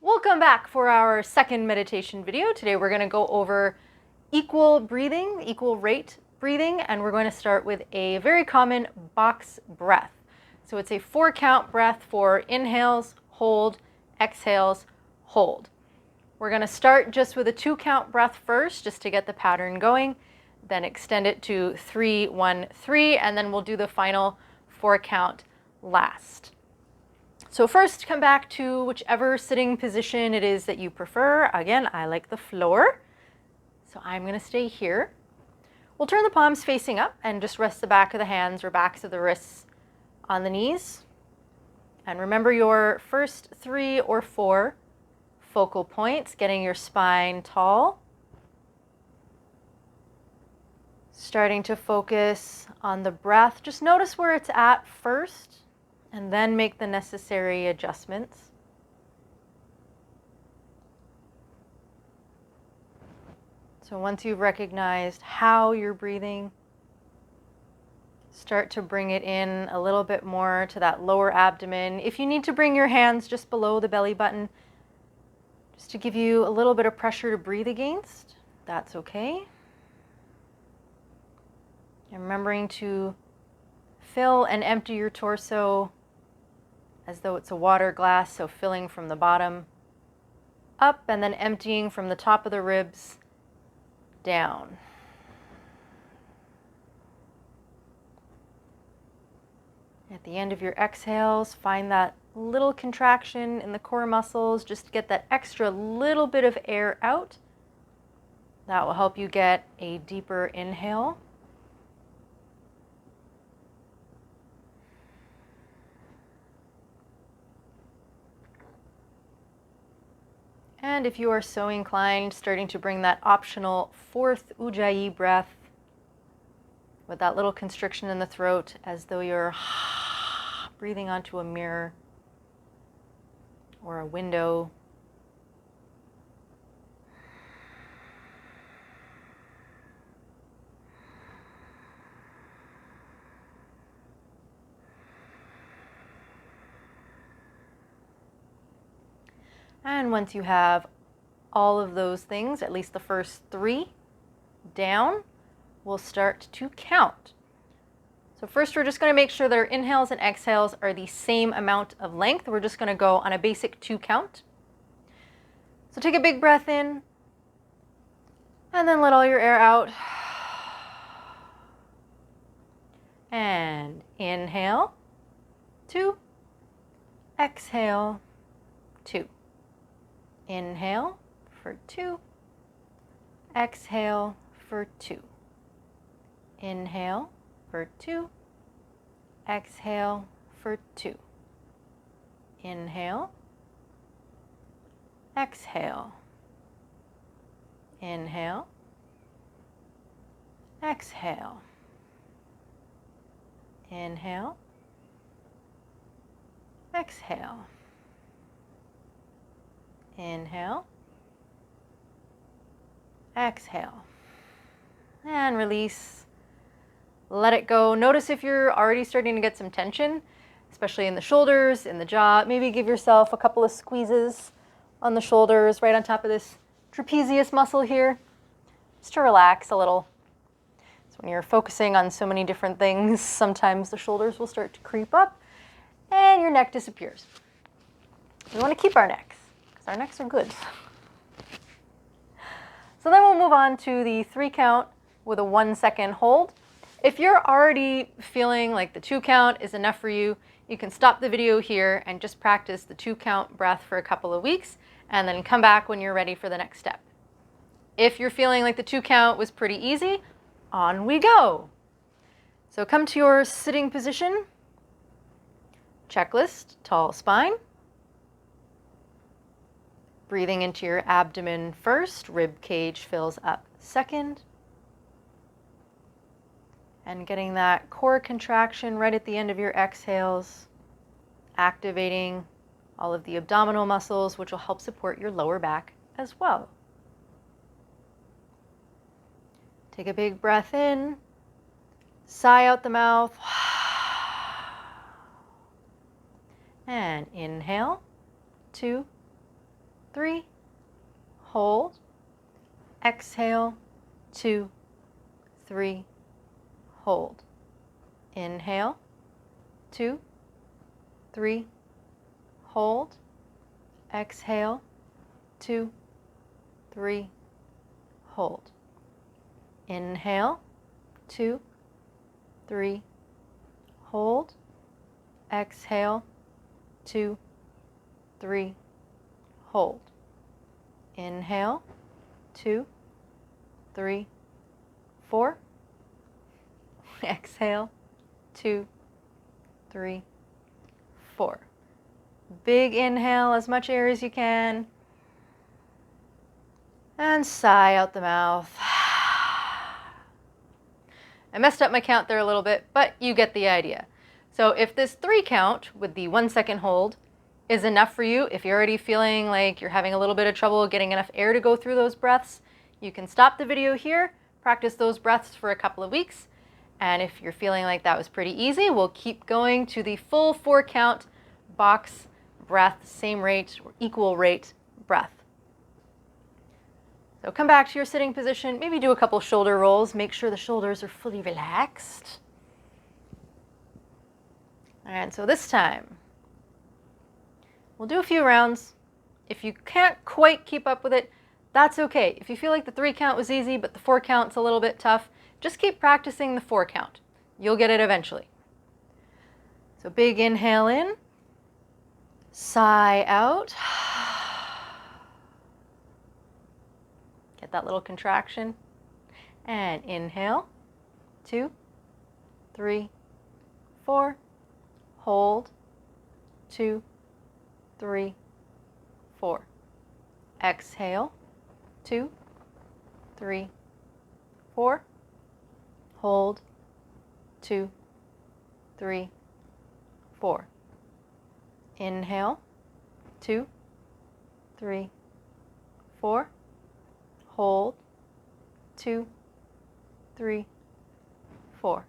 Welcome back for our second meditation video. Today we're going to go over equal breathing, equal rate breathing, and we're going to start with a very common box breath. So it's a 4-count breath for inhales, hold, exhales, hold. We're going to start just with a 2-count breath first, just to get the pattern going, then extend it to 3, 1, 3, and then we'll do the final 4-count last. So first, come back to whichever sitting position it is that you prefer. Again, I like the floor, so I'm going to stay here. We'll turn the palms facing up and just rest the back of the hands or backs of the wrists on the knees. And remember your first 3 or 4 focal points, getting your spine tall. Starting to focus on the breath. Just notice where it's at first, and then make the necessary adjustments. So once you've recognized how you're breathing, start to bring it in a little bit more to that lower abdomen. If you need to bring your hands just below the belly button, just to give you a little bit of pressure to breathe against, that's okay. And remembering to fill and empty your torso as though it's a water glass, so filling from the bottom up and then emptying from the top of the ribs down. At the end of your exhales, find that little contraction in the core muscles, just to get that extra little bit of air out. That will help you get a deeper inhale. And if you are so inclined, starting to bring that optional 4th Ujjayi breath with that little constriction in the throat as though you're breathing onto a mirror or a window. And once you have all of those things, at least the first 3 down, we'll start to count. So first we're just going to make sure that our inhales and exhales are the same amount of length. We're just going to go on a basic 2 count. So take a big breath in and then let all your air out. And inhale, 2, exhale, 2. Inhale for 2, exhale for 2. Inhale for 2, exhale for 2. Inhale, exhale, inhale, exhale, inhale, exhale. Inhale, exhale, and release. Let it go. Notice if you're already starting to get some tension, especially in the shoulders, in the jaw. Maybe give yourself a couple of squeezes on the shoulders, right on top of this trapezius muscle here, just to relax a little. So when you're focusing on so many different things, sometimes the shoulders will start to creep up and your neck disappears. We want to keep our necks. Our necks are good. So then we'll move on to the 3 count with a 1-second hold. If you're already feeling like the 2 count is enough for you, you can stop the video here and just practice the 2 count breath for a couple of weeks and then come back when you're ready for the next step. If you're feeling like the 2 count was pretty easy, on we go. So come to your sitting position. Checklist, tall spine. Breathing into your abdomen first, rib cage fills up second. And getting that core contraction right at the end of your exhales, activating all of the abdominal muscles, which will help support your lower back as well. Take a big breath in, sigh out the mouth, and inhale, 2, 3, hold, exhale, 2, 3, hold. Inhale, 2, 3, hold, exhale, 2, 3, hold. Inhale, 2, 3, hold, exhale, 2, 3, hold. Inhale, 2, 3, 4, exhale, 2, 3, 4. Big inhale, as much air as you can, and sigh out the mouth. I messed up my count there a little bit, but you get the idea. So if this 3 count with the 1 second hold is enough for you, if you're already feeling like you're having a little bit of trouble getting enough air to go through those breaths, you can stop the video here, practice those breaths for a couple of weeks, and if you're feeling like that was pretty easy, we'll keep going to the full 4 count box breath, same rate or equal rate breath. So come back to your sitting position, maybe do a couple shoulder rolls, make sure the shoulders are fully relaxed. And so this time, we'll do a few rounds. If you can't quite keep up with it, that's okay. If you feel like the 3 count was easy, but the 4 count's a little bit tough, just keep practicing the 4 count. You'll get it eventually. So big inhale in, sigh out. Get that little contraction. And inhale, 2, 3, 4, hold, 2, 3, 4. Exhale, 2, 3, 4, hold, 2, 3, 4. Inhale, 2, 3, 4, hold, 2, 3, 4.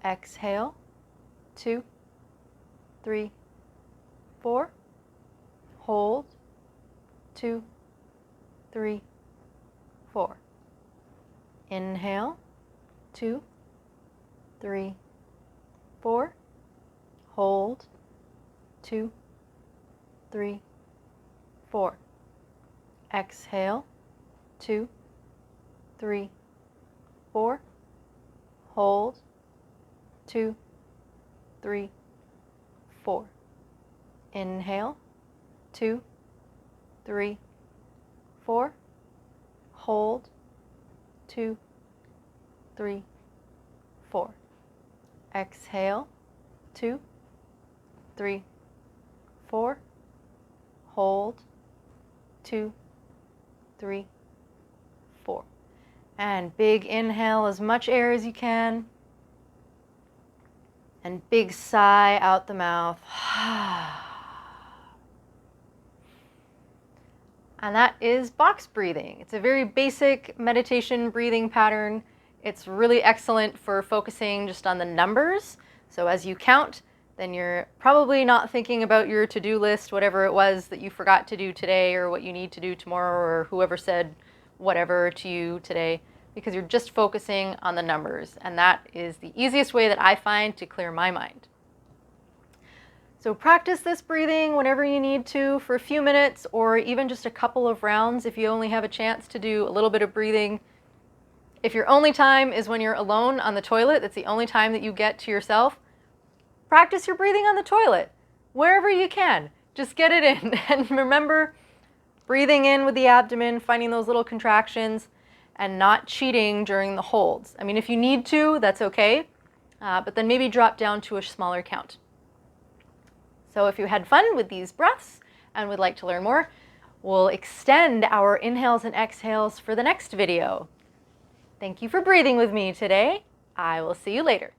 Exhale, 2, 3, 4, hold, 2, 3, 4. Inhale, 2, 3, 4, hold, 2, 3, 4. Exhale, 2, 3, 4, hold, 2, 3, 4. Inhale, 2, 3, 4, hold, 2, 3, 4. Exhale, 2, 3, 4, hold, 2, 3, 4. And big inhale, as much air as you can. And big sigh out the mouth. And that is box breathing. It's a very basic meditation breathing pattern. It's really excellent for focusing just on the numbers. So as you count, then you're probably not thinking about your to-do list, whatever it was that you forgot to do today or what you need to do tomorrow or whoever said whatever to you today, because you're just focusing on the numbers. And that is the easiest way that I find to clear my mind. So practice this breathing whenever you need to for a few minutes or even just a couple of rounds if you only have a chance to do a little bit of breathing. If your only time is when you're alone on the toilet, that's the only time that you get to yourself, practice your breathing on the toilet, wherever you can. Just get it in. And remember, breathing in with the abdomen, finding those little contractions, and not cheating during the holds. I mean, if you need to, that's okay, but then maybe drop down to a smaller count. So if you had fun with these breaths and would like to learn more, we'll extend our inhales and exhales for the next video. Thank you for breathing with me today. I will see you later.